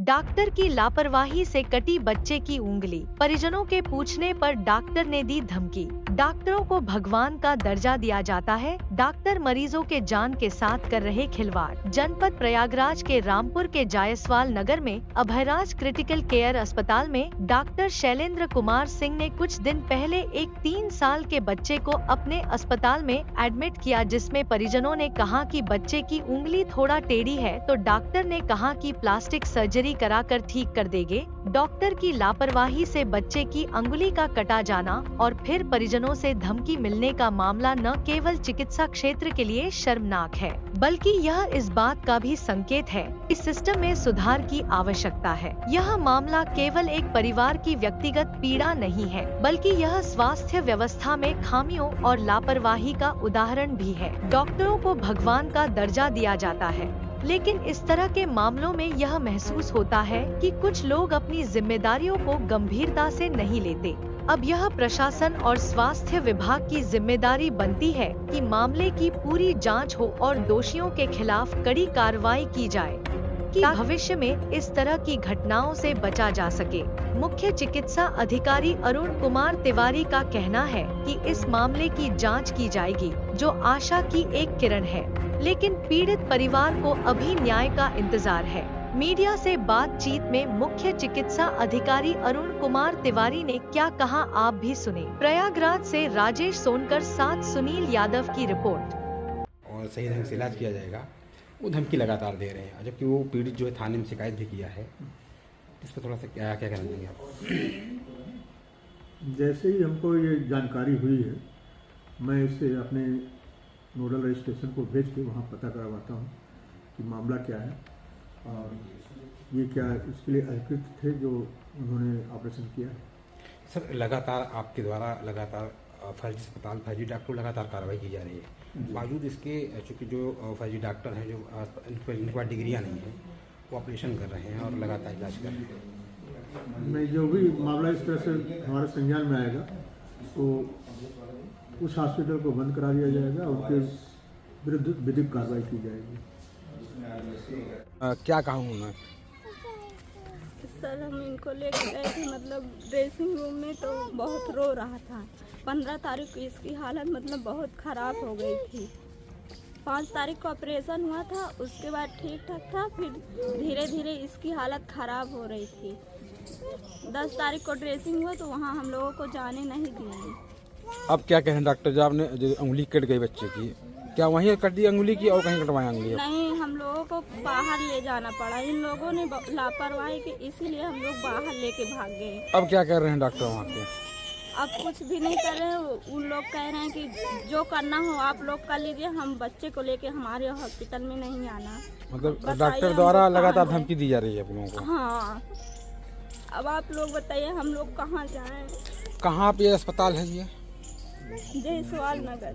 Doctor की लापरवाही से कटी बच्चे की उंगली। परिजनों के पूछने पर डॉक्टर ने दी धमकी। डॉक्टरों को भगवान का दर्जा दिया जाता है। डॉक्टर मरीजों के जान के साथ कर रहे खिलवाड़। जनपद प्रयागराज के रामपुर के जायसवाल नगर में अभयराज क्रिटिकल केयर अस्पताल में डॉक्टर शैलेंद्र कुमार सिंह ने कुछ दिन पहले एक 3 साल के बच्चे को अपने अस्पताल में एडमिट किया, जिसमें परिजनों ने कहा कि बच्चे की उंगली थोड़ा टेढ़ी है तो डॉक्टर ने कहा कि प्लास्टिक सर्जरी कराकर ठीक कर देंगे। डॉक्टर की लापरवाही से बच्चे की अंगुली का कटा जाना और फिर परिजनों से धमकी मिलने का मामला न केवल चिकित्सा क्षेत्र के लिए शर्मनाक है, बल्कि यह इस बात का भी संकेत है कि सिस्टम में सुधार की आवश्यकता है। यह मामला केवल एक परिवार की व्यक्तिगत पीड़ा नहीं है, बल्कि यह स्वास्थ्य व्यवस्था में खामियों और लापरवाही का उदाहरण भी है। डॉक्टरों को भगवान का दर्जा दिया जाता है, लेकिन इस तरह के मामलों में यह महसूस होता है कि कुछ लोग अपनी जिम्मेदारियों को गंभीरता से नहीं लेते। अब यह प्रशासन और स्वास्थ्य विभाग की जिम्मेदारी बनती है कि मामले की पूरी जांच हो और दोषियों के खिलाफ कड़ी कार्रवाई की जाए कि भविष्य में इस तरह की घटनाओं से बचा जा सके। मुख्य चिकित्सा अधिकारी अरुण कुमार तिवारी का कहना है कि इस मामले की जांच की जाएगी, जो आशा की एक किरण है, लेकिन पीड़ित परिवार को अभी न्याय का इंतजार है। मीडिया से बातचीत में मुख्य चिकित्सा अधिकारी अरुण कुमार तिवारी ने क्या कहा, आप भी सुने। प्रयागराज से राजेश सोनकर साथ सुनील यादव की रिपोर्ट। और सही ढंग से इलाज किया जाएगा, वो धमकी लगातार दे रहे हैं, जबकि वो पीड़ित जो है थाने में शिकायत भी किया है। इस पर थोड़ा सा क्या कहना चाहेंगे आप? जैसे ही हमको ये जानकारी हुई है, मैं इसे अपने नोडल रजिस्ट्रेशन को भेज के वहाँ पता करवाता हूँ कि मामला क्या है और ये क्या इसके लिए अधिकृत थे जो उन्होंने ऑपरेशन किया है। सर, लगातार आपके द्वारा लगातार फर्जी अस्पताल, फर्जी डॉक्टर लगातार कार्रवाई की जा रही है। बावजूद इसके चूँकि जो फर्जी डॉक्टर हैं, जो इनके पास डिग्रियाँ नहीं हैं, वो ऑपरेशन कर रहे हैं और लगातार इलाज कर रहे हैं। नहीं, जो भी मामला इस तरह से हमारे संज्ञान में आएगा तो उस हॉस्पिटल को बंद करा दिया जाएगा, उनके विरुद्ध विधिक कार्रवाई की जाएगी। क्या कहूँ मैं सर, हम इनको लेकर गए थे मतलब ड्रेसिंग रूम में, तो बहुत रो रहा था। 15 तारीख को इसकी हालत मतलब बहुत ख़राब हो गई थी। 5 तारीख को ऑपरेशन हुआ था, उसके बाद ठीक ठाक था, फिर धीरे धीरे इसकी हालत ख़राब हो रही थी। 10 तारीख को ड्रेसिंग हुआ तो वहाँ हम लोगों को जाने नहीं दिए। अब क्या कहें डॉक्टर, जब आपने जो उंगली कट गई बच्चे की, क्या वहीं कट दी अंगुली की और कहीं कटवाएं अंगुली? नहीं, हम लोगों को बाहर ले जाना पड़ा। इन लोगों ने लापरवाही की, इसीलिए हम लोग बाहर लेके भाग गए। अब क्या कर रहे हैं डॉक्टर वहाँ के? अब कुछ भी नहीं कर रहे हैं। उन लोग कह रहे हैं कि जो करना हो आप लोग कर लीजिए, हम बच्चे को लेके हमारे हॉस्पिटल में नहीं आना। मतलब डॉक्टर द्वारा लगातार धमकी दी जा रही है आप लोगों को? हाँ, अब आप लोग बताइए हम लोग कहाँ जाएं? कहाँ पे अस्पताल है ये? जायसवाल नगर।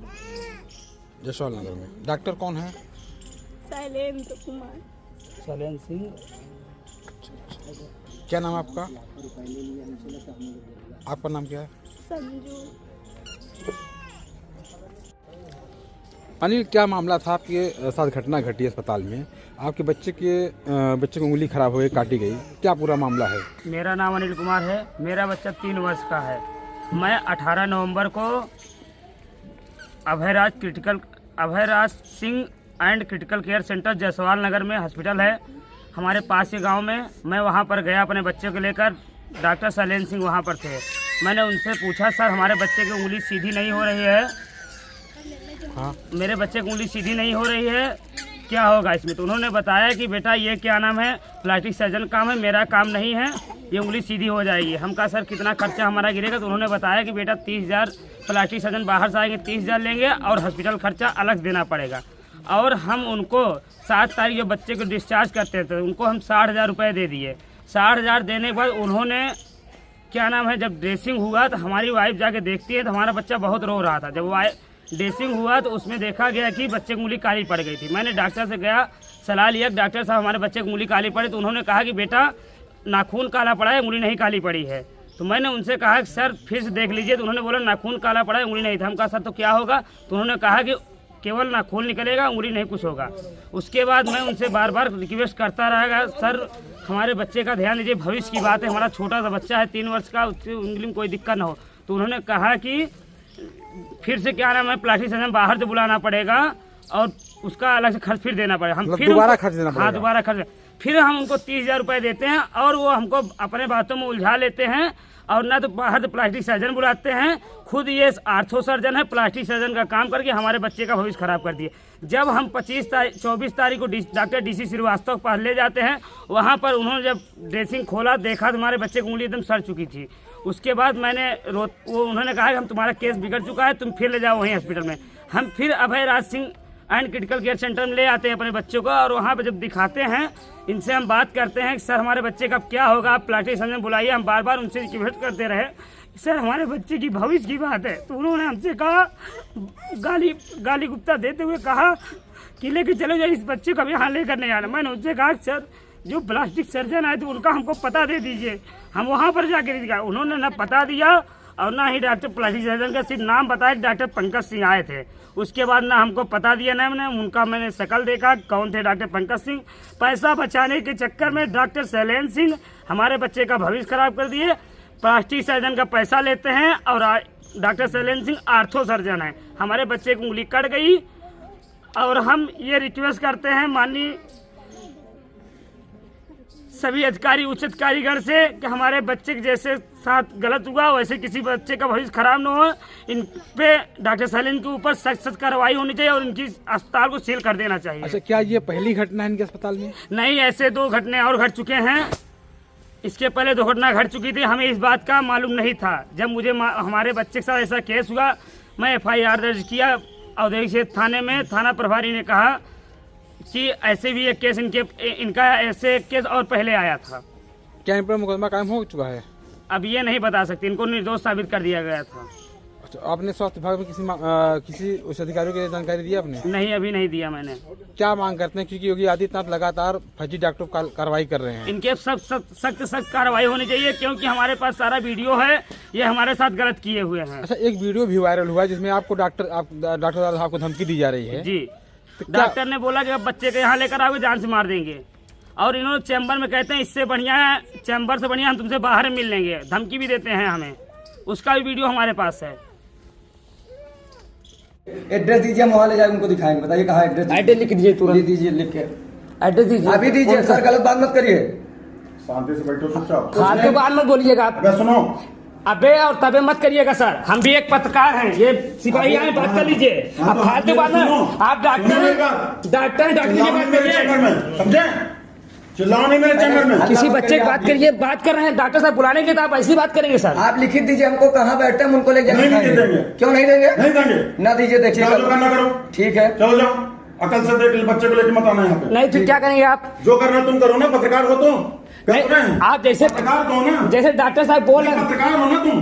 जायसवाल नगर में। डॉक्टर कौन है? शैलेंद्र कुमार। शैलेंद्र सिंह। क्या नाम है आपका? आपका नाम क्या है? संजू। अनिल, क्या मामला था आपके साथ? घटना घटी अस्पताल में, आपके बच्चे की उंगली खराब हो गई, काटी गई, क्या पूरा मामला है? मेरा नाम अनिल कुमार है। मेरा बच्चा 3 वर्ष का है। मैं 18 नवंबर को Abhayraj Singh and critical care centre Jaiswal Nagar में हॉस्पिटल है हमारे पास के गांव में। मैं वहां पर गया अपने बच्चे को लेकर। डॉक्टर शैलेंद्र सिंह वहां पर थे। मैंने उनसे पूछा, सर हमारे बच्चे की उंगली सीधी नहीं हो रही है। हाँ, मेरे बच्चे की उंगली सीधी नहीं हो रही है, क्या होगा इसमें? तो उन्होंने बताया कि बेटा ये क्या नाम है, प्लास्टिक सर्जन काम है, मेरा काम नहीं है, ये उंगली सीधी हो जाएगी। हम कहा सर कितना खर्चा हमारा गिरेगा? तो उन्होंने बताया कि बेटा 30,000 प्लास्टिक सर्जन बाहर से आएंगे, 30,000 लेंगे और हॉस्पिटल खर्चा अलग देना पड़ेगा। और हम उनको 7 तारीख जो बच्चे को डिस्चार्ज करते थे उनको हम 60,000 रुपये दे दिए। 60,000 देने के बाद उन्होंने क्या नाम है, जब ड्रेसिंग हुआ तो हमारी वाइफ जाके देखती है तो हमारा बच्चा बहुत रो रहा था। जब ड्रेसिंग हुआ तो उसमें देखा गया कि बच्चे की उंगली काली पड़ गई थी। मैंने डॉक्टर से गया, सलाह लिया, डॉक्टर साहब हमारे बच्चे की उंगली काली पड़ी। तो उन्होंने कहा कि बेटा नाखून काला पड़ा है, उंगली नहीं काली पड़ी है। तो मैंने उनसे कहा कि सर फिर से देख लीजिए। तो उन्होंने बोला नाखून काला पड़ा है, उंगली नहीं था। हम कहा सर तो क्या होगा? तो उन्होंने कहा कि केवल नाखून निकलेगा, उंगली नहीं कुछ होगा। उसके बाद मैं उनसे बार बार रिक्वेस्ट करता रहेगा, सर हमारे बच्चे का ध्यान दीजिए, भविष्य की बात है, हमारा छोटा सा बच्चा है 3 वर्ष का, उसकी उंगली में कोई दिक्कत ना हो। तो उन्होंने कहा कि फिर से क्या नाम है, प्लास्टिक सर्जन बाहर से बुलाना पड़ेगा और उसका अलग से खर्च फिर देना पड़ेगा। हम फिर दोबारा खर्च देना पड़ेगा। हाँ, दोबारा खर्च। फिर हम उनको 30,000 रुपये देते हैं और वो हमको अपने बातों में उलझा लेते हैं और ना तो बाहर से प्लास्टिक सर्जन बुलाते हैं, खुद ये आर्थो सर्जन है, प्लास्टिक सर्जन का काम करके हमारे बच्चे का भविष्य खराब कर दिए। जब हम 24 तारीख को डॉक्टर DC श्रीवास्तव के पास ले जाते हैं, वहाँ पर उन्होंने जब ड्रेसिंग खोला, देखा तो हमारे बच्चे की उंगली एकदम सड़ चुकी थी। उसके बाद उन्होंने कहा कि हम तुम्हारा केस बिगड़ चुका है, तुम फिर ले जाओ वहीं हॉस्पिटल में। हम फिर Abhay Raj Singh and critical care centre में ले आते हैं अपने बच्चों को और वहाँ पे जब दिखाते हैं, इनसे हम बात करते हैं कि सर हमारे बच्चे का क्या होगा, आप प्लास्टिक सर्जन बुलाइए। हम बार बार उनसे रिक्वेस्ट करते रहे, सर हमारे बच्चे की भविष्य की बात है। तो उन्होंने हमसे कहा, गाली गुप्ता देते हुए कहा कि लेके चलो जाइए, इस बच्चे को अब यहाँ लेकर नहीं आना। मैंने उनसे कहा सर जो प्लास्टिक सर्जन आए थे उनका हमको पता दे दीजिए, हम वहाँ पर जाकर दिखा। उन्होंने ना पता दिया और ना ही डॉक्टर प्लास्टिक सर्जन का सिर्फ नाम बताया, डॉक्टर पंकज सिंह आए थे। उसके बाद ना हमको पता दिया, ना मैंने शक्ल देखा कौन थे डॉक्टर पंकज सिंह। पैसा बचाने के चक्कर में डॉक्टर शैलेंद्र सिंह हमारे बच्चे का भविष्य खराब कर दिए। प्लास्टिक सर्जन का पैसा लेते हैं और doctor Shailendra Singh ortho surgeon है। हमारे बच्चे की उंगली कट गई और हम ये रिक्वेस्ट करते हैं माननीय सभी अधिकारी, उच्च अधिकारीगण से कि हमारे बच्चे के जैसे साथ गलत हुआ वैसे किसी बच्चे का भविष्य खराब न हो। इन पे डॉक्टर शैलेंद्र के ऊपर सख्त कार्रवाई होनी चाहिए और इनकी अस्पताल को सील कर देना चाहिए। अच्छा, क्या ये पहली घटना है इनके अस्पताल में? नहीं, ऐसे 2 घटने और घट चुके हैं। इसके पहले 2 घटना घट चुकी थी, हमें इस बात का मालूम नहीं था। जब मुझे हमारे बच्चे के साथ ऐसा केस हुआ, मैं FIR दर्ज किया औद्योगिक क्षेत्र थाने में। थाना प्रभारी ने कहा कि ऐसे भी एक केस इनका ऐसे केस और पहले आया था। क्या इन पर मुकदमा कायम हो चुका है? अब ये नहीं बता सकते, इनको निर्दोष साबित कर दिया गया था। अच्छा, आपने स्वास्थ्य विभाग में किसी उच्च अधिकारियों को जानकारी दी आपने? नहीं, अभी नहीं दिया मैंने। क्या मांग करते हैं, क्योंकि योगी आदित्यनाथ लगातार फर्जी डॉक्टरों पर कार्रवाई कर रहे हैं? इनके सख्त कार्रवाई होनी चाहिए, क्योंकि हमारे पास सारा वीडियो है, ये हमारे साथ गलत किए हुए हैं। अच्छा, एक वीडियो भी वायरल हुआ है जिसमें आपको डॉक्टर साहब को धमकी दी जा रही है। जी, डॉक्टर ने बोला कि अब बच्चे को यहाँ लेकर आओगे जान से मार देंगे, और इन्होंने चैम्बर में कहते हैं इससे बढ़िया है, चैम्बर से बढ़िया हम तुमसे बाहर मिल लेंगे, धमकी भी देते हैं हमें। उसका भी वीडियो हमारे पास है। एड्रेस दीजिए, हम वहाँ ले जाकर उनको दिखाएंगे। बताइए कहाँ एड्रेस? एड्रेस लिख दीजिए, तुरंत दीजिए, लिख के एड्रेस दीजिए। अभी दीजिए सर, गलत बात मत करिए। शांति से बैठो चुपचाप। फालतू बात मत बोलिएगा आप। सुनो, अबे और तबे मत करिएगा सर, हम भी एक पत्रकार हैं, ये सिपाही आए, बात कर लीजिए। अब फालतू बात में आप डॉक्टर की बात करिए, समझे? चिल्लाओ नहीं मेरे चैम्बर में। किसी बच्चे की बात करिए, बात कर रहे हैं डॉक्टर साहब बुलाने के लिए, तो आप ऐसी बात करेंगे सर? आप लिखित दीजिए हमको, कहाँ बैठते हैं हम उनको ले जाएंगे। नहीं देंगे। क्यों नहीं देंगे? नहीं देंगे, ना दीजिए। देखिए जो करना करो, ठीक है, चलो जाओ, अकल से देख, बच्चे को लेके मत आना यहाँ पे। नहीं तो क्या करेंगे आप? जो करना तुम करो ना, पत्रकार हो तुम। आप जैसे पत्रकार हो ना, जैसे डॉक्टर साहब बोल रहे हैं, पत्रकार हो ना तुम।